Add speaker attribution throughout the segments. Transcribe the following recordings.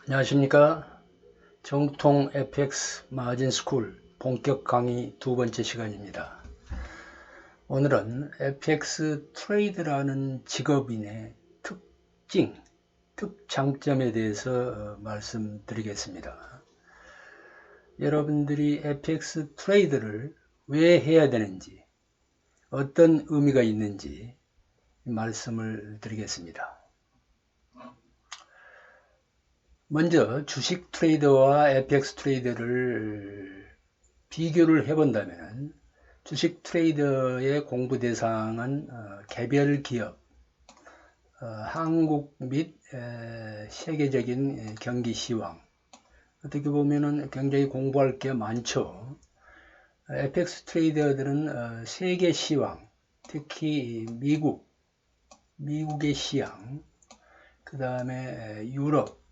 Speaker 1: 안녕하십니까. 정통 FX 마진 스쿨 본격 강의 두 번째 시간입니다. 오늘은 FX 트레이드라는 직업인의 특장점에 대해서 말씀드리겠습니다. 여러분들이 FX 트레이드를 왜 해야 되는지, 어떤 의미가 있는지 말씀을 드리겠습니다. 먼저 주식 트레이더와 FX 트레이더를 비교를 해본다면 주식 트레이더의 공부 대상은 개별 기업, 한국 및 세계적인 경기 시황, 어떻게 보면은 굉장히 공부할 게 많죠. FX 트레이더들은 세계 시황, 특히 미국의 시황, 그 다음에 유럽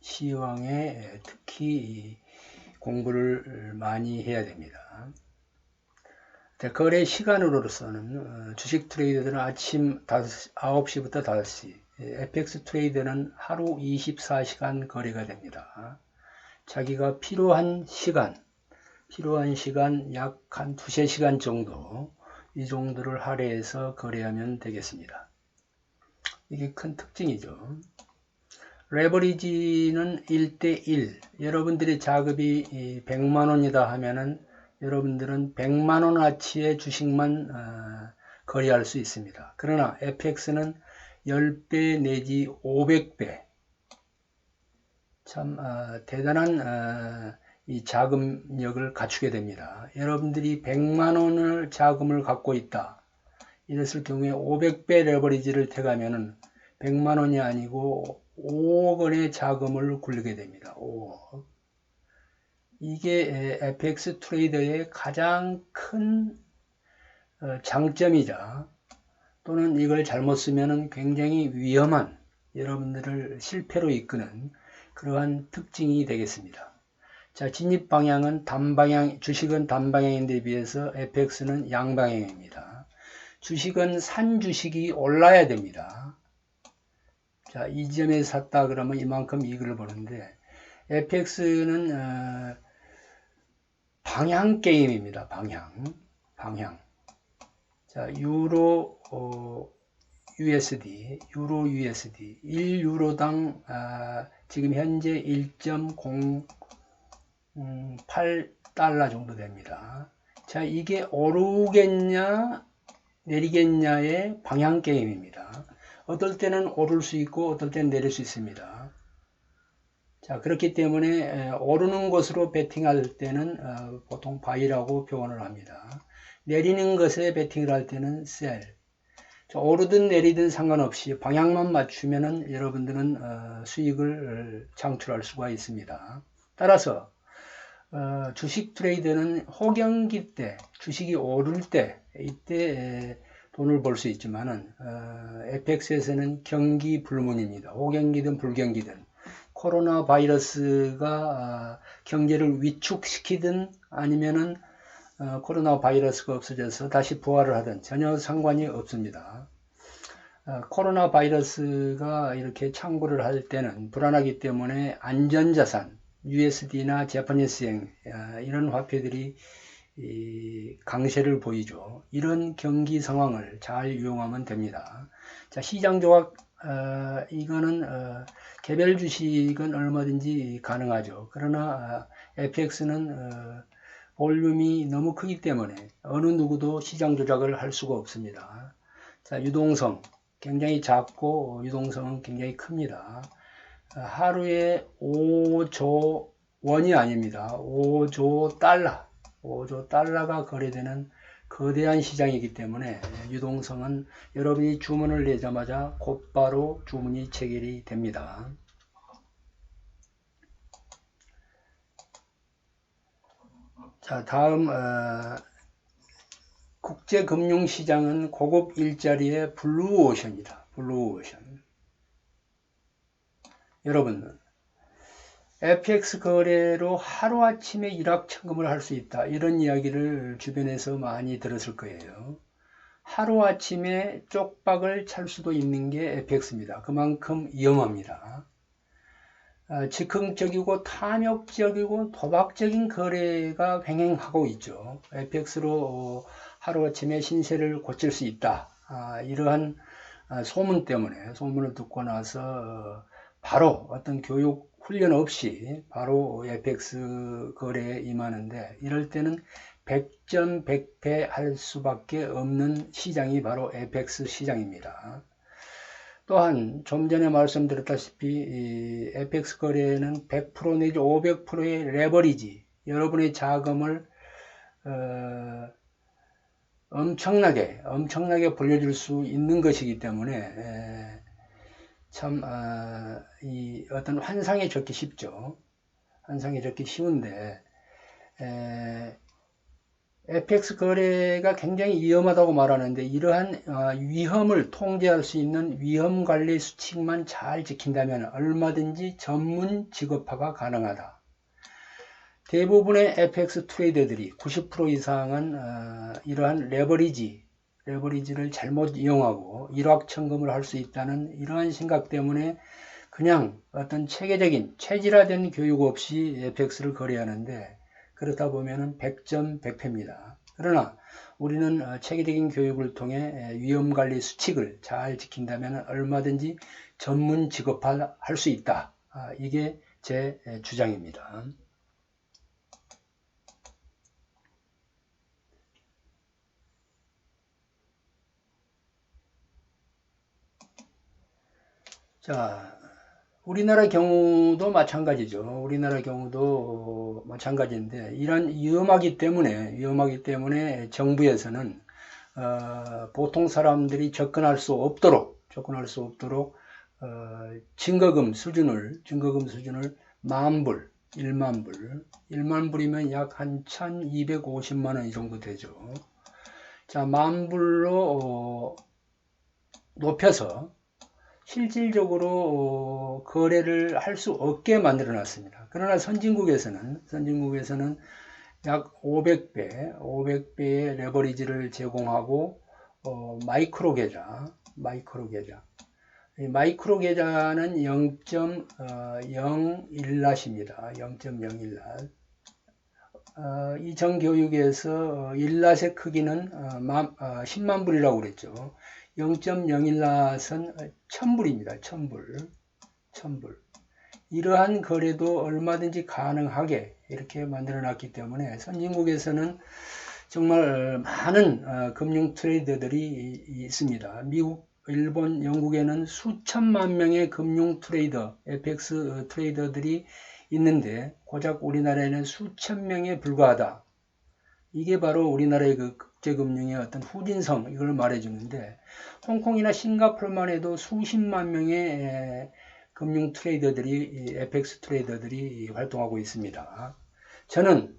Speaker 1: 시황에 특히 공부를 많이 해야 됩니다. 거래 시간으로서는 주식 트레이더들은 아침 9시부터 5시, FX 트레이더는 하루 24시간 거래가 됩니다. 자기가 필요한 시간 약 한 두세 시간 정도, 이 정도를 할애해서 거래하면 되겠습니다. 이게 큰 특징이죠. 레버리지는 1대1, 여러분들의 자금이 100만원이다 하면은 여러분들은 100만원어치의 주식만 거래할 수 있습니다. 그러나 FX는 10배 내지 500배, 참 대단한 이 자금력을 갖추게 됩니다. 여러분들이 100만원을 자금을 갖고 있다, 이랬을 경우에 500배 레버리지를 택하면은 100만원이 아니고 5억 원의 자금을 굴리게 됩니다. 5억. 이게 FX 트레이더의 가장 큰 장점이자, 또는 이걸 잘못 쓰면 굉장히 위험한, 여러분들을 실패로 이끄는 그러한 특징이 되겠습니다. 자, 진입 방향은 주식은 단방향인데 비해서 FX는 양방향입니다. 주식은 산 주식이 올라야 됩니다. 자, 이 점에 샀다 그러면 이만큼 이익을 보는데, FX는 방향 게임입니다. 방향. 자, 유로 USD 1유로당 지금 현재 1.08달러 정도 됩니다. 자, 이게 오르겠냐 내리겠냐의 방향 게임입니다. 어떨 때는 오를 수 있고 어떨 때는 내릴 수 있습니다. 자, 그렇기 때문에 오르는 것으로 베팅할 때는 보통 바이라고 표현을 합니다. 내리는 것에 베팅을 할 때는 셀. 자, 오르든 내리든 상관없이 방향만 맞추면은 여러분들은 수익을 창출할 수가 있습니다. 따라서 주식 트레이드는 호경기 때, 주식이 오를 때, 이때 돈을 벌 수 있지만은 FX에서는 경기 불문입니다. 호경기든 불경기든, 코로나 바이러스가 경제를 위축시키든 아니면은 코로나 바이러스가 없어져서 다시 부활을 하든 전혀 상관이 없습니다. 코로나 바이러스가 이렇게 창궐을 할 때는 불안하기 때문에 안전자산, USD나 재퍼니스행, 이런 화폐들이 강세를 보이죠. 이런 경기 상황을 잘 이용하면 됩니다. 자, 시장 조각, 이거는 개별 주식은 얼마든지 가능하죠. 그러나 FX는 볼륨이 너무 크기 때문에 어느 누구도 시장 조작을 할 수가 없습니다. 자, 유동성 굉장히 작고 유동성은 굉장히 큽니다. 하루에 5조 원이 아닙니다. 5조 달러가 거래되는 거대한 시장이기 때문에 유동성은 여러분이 주문을 내자마자 곧바로 주문이 체결이 됩니다. 자, 다음 국제금융시장은 고급 일자리의 블루오션이다. 블루오션. 여러분, FX 거래로 하루아침에 일확천금을 할 수 있다, 이런 이야기를 주변에서 많이 들었을 거예요. 하루아침에 쪽박을 찰 수도 있는 게 FX입니다. 그만큼 위험합니다. 즉흥적이고 탐욕적이고 도박적인 거래가 횡행하고 있죠. FX로 하루아침에 신세를 고칠 수 있다. 이러한 소문 때문에 소문을 듣고 나서 바로 어떤 교육 훈련 없이 바로 FX 거래에 임하는데, 이럴 때는 100전 100패 할 수밖에 없는 시장이 바로 FX 시장입니다. 또한 좀 전에 말씀드렸다시피 이 FX 거래는 100% 내지 500%의 레버리지, 여러분의 자금을 엄청나게 벌려줄 수 있는 것이기 때문에 참 이 어떤 환상에 젖기 쉽죠. 환상에 젖기 쉬운데 FX 거래가 굉장히 위험하다고 말하는데, 이러한 위험을 통제할 수 있는 위험 관리 수칙만 잘 지킨다면 얼마든지 전문 직업화가 가능하다. 대부분의 FX 트레이더들이 90% 이상은 이러한 레버리지를 잘못 이용하고 일확천금을 할 수 있다는 이러한 생각 때문에 그냥 어떤 체계적인 체질화된 교육 없이 FX를 거래하는데, 그렇다 보면은 100점 100패입니다. 그러나 우리는 체계적인 교육을 통해 위험관리 수칙을 잘 지킨다면 얼마든지 전문 직업화 할 수 있다. 이게 제 주장입니다. 자, 우리나라 경우도 마찬가지죠. 우리나라 경우도 마찬가지인데, 이런 위험하기 때문에 정부에서는 보통 사람들이 접근할 수 없도록 증거금 수준을 10,000불, 1만 불이면 약 한 1,250만 원 이 정도 되죠. 자, 10,000불로 높여서 실질적으로 거래를 할 수 없게 만들어 놨습니다. 그러나 선진국에서는 약 500배의 레버리지를 제공하고 마이크로 계좌. 이 마이크로 계좌는 0.01낫입니다. 0.01낫. 이전 교육에서 1낫의 크기는 10만 불이라고 그랬죠. 0.01낫은 1000불입니다. 1000불. 이러한 거래도 얼마든지 가능하게 이렇게 만들어 놨기 때문에 선진국에서는 정말 많은 금융 트레이더들이 있습니다. 미국, 일본, 영국에는 수천만 명의 금융 트레이더, FX 트레이더들이 있는데 고작 우리나라에는 수천 명에 불과하다. 이게 바로 우리나라의 그 국제금융의 어떤 후진성, 이걸 말해주는데, 홍콩이나 싱가포르만 해도 수십만 명의 금융 트레이더들이, FX 트레이더들이 활동하고 있습니다. 저는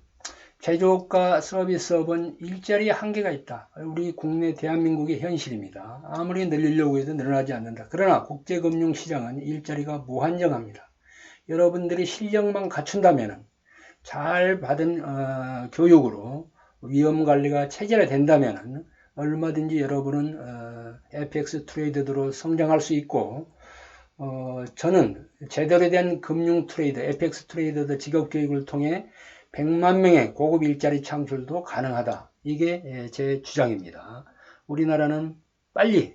Speaker 1: 제조업과 서비스업은 일자리에 한계가 있다. 우리 국내 대한민국의 현실입니다. 아무리 늘리려고 해도 늘어나지 않는다. 그러나 국제금융시장은 일자리가 무한정합니다. 여러분들이 실력만 갖춘다면, 잘 받은 교육으로 위험관리가 체계가 된다면 얼마든지 여러분은 FX 트레이더로 성장할 수 있고, 저는 제대로 된 금융 트레이더, FX 트레이더 직업교육을 통해 100만 명의 고급 일자리 창출도 가능하다. 이게 제 주장입니다. 우리나라는 빨리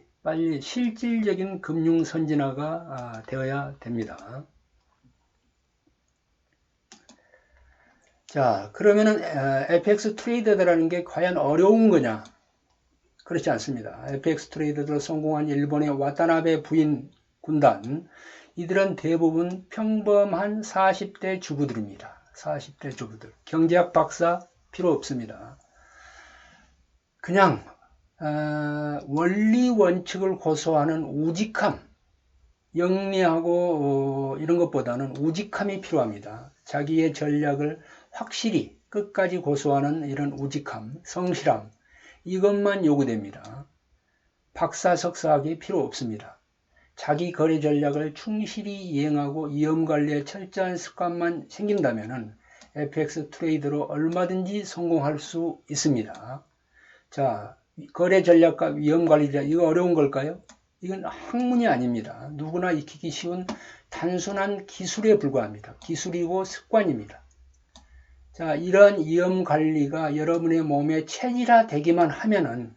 Speaker 1: 실질적인 금융 선진화가 되어야 됩니다. 자, 그러면은 FX 트레이더라는 게 과연 어려운 거냐? 그렇지 않습니다. FX 트레이더로 성공한 일본의 와타나베 부인 군단, 이들은 대부분 평범한 40대 주부들입니다. 40대 주부들. 경제학 박사 필요 없습니다. 그냥 원리 원칙을 고수하는 우직함, 영리하고 이런 것보다는 우직함이 필요합니다. 자기의 전략을 확실히 끝까지 고수하는 이런 우직함, 성실함, 이것만 요구됩니다. 박사, 석사학위 필요 없습니다. 자기 거래 전략을 충실히 이행하고 위험관리에 철저한 습관만 생긴다면 FX 트레이드로 얼마든지 성공할 수 있습니다. 자, 거래 전략과 위험관리, 이거 어려운 걸까요? 이건 학문이 아닙니다. 누구나 익히기 쉬운 단순한 기술에 불과합니다. 기술이고 습관입니다. 자, 이런 위험 관리가 여러분의 몸에 체질화되기만 하면은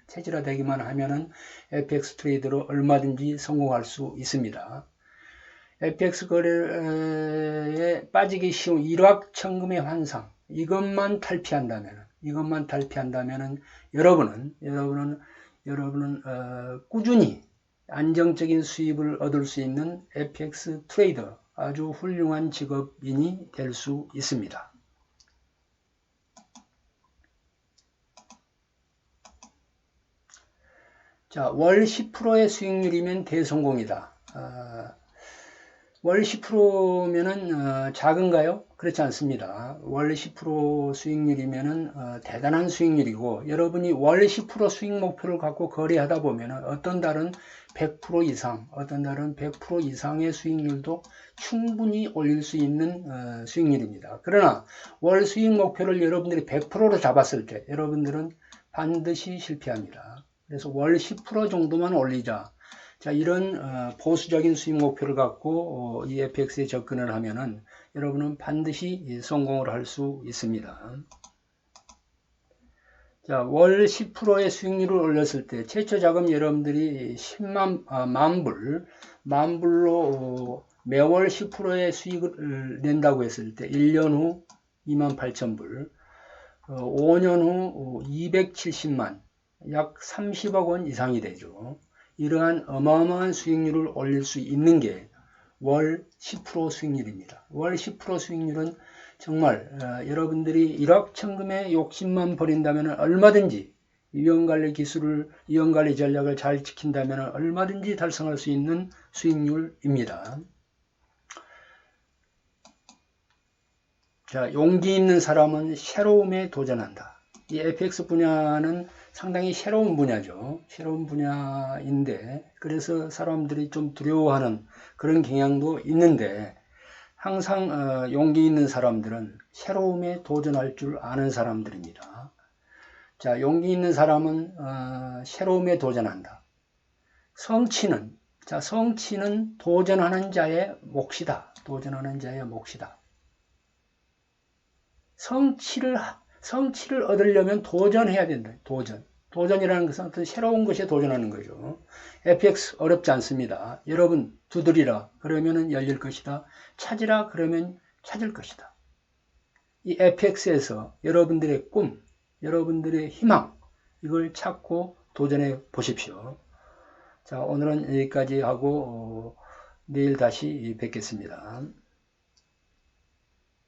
Speaker 1: FX 트레이더로 얼마든지 성공할 수 있습니다. FX 거래에 빠지기 쉬운 일확천금의 환상, 이것만 탈피한다면은 여러분은 꾸준히 안정적인 수입을 얻을 수 있는 FX 트레이더, 아주 훌륭한 직업인이 될 수 있습니다. 자, 월 10%의 수익률이면 대성공이다. 월 10%면은 작은가요? 그렇지 않습니다. 월 10% 수익률이면은 대단한 수익률이고, 여러분이 월 10% 수익 목표를 갖고 거래하다 보면은 어떤 달은 100% 이상, 어떤 달은 100% 이상의 수익률도 충분히 올릴 수 있는 수익률입니다. 그러나 월 수익 목표를 여러분들이 100%로 잡았을 때 여러분들은 반드시 실패합니다. 그래서 월 10% 정도만 올리자. 자, 이런 보수적인 수익 목표를 갖고 이 FX에 접근을 하면은 여러분은 반드시 성공을 할 수 있습니다. 자, 월 10%의 수익률을 올렸을 때 최초 자금 여러분들이 만불로 매월 10%의 수익을 낸다고 했을 때 1년 후 28,000불, 5년 후 270만, 약 30억 원 이상이 되죠. 이러한 어마어마한 수익률을 올릴 수 있는 게 월 10% 수익률입니다. 월 10% 수익률은 정말 여러분들이 일확천금의 욕심만 버린다면 얼마든지 위험관리 전략을 잘 지킨다면 얼마든지 달성할 수 있는 수익률입니다. 자, 용기 있는 사람은 새로움에 도전한다. 이 FX 분야는 상당히 새로운 분야죠. 새로운 분야인데, 그래서 사람들이 좀 두려워하는 그런 경향도 있는데, 항상 용기 있는 사람들은 새로움에 도전할 줄 아는 사람들입니다. 자, 용기 있는 사람은 새로움에 도전한다. 성취는 도전하는 자의 몫이다. 성취를 얻으려면 도전해야 된다. 도전이라는 것은 어떤 새로운 것에 도전하는 거죠. FX 어렵지 않습니다. 여러분 두드리라 그러면 열릴 것이다. 찾으라 그러면 찾을 것이다. 이 FX에서 여러분들의 꿈, 여러분들의 희망, 이걸 찾고 도전해 보십시오. 자, 오늘은 여기까지 하고 내일 다시 뵙겠습니다.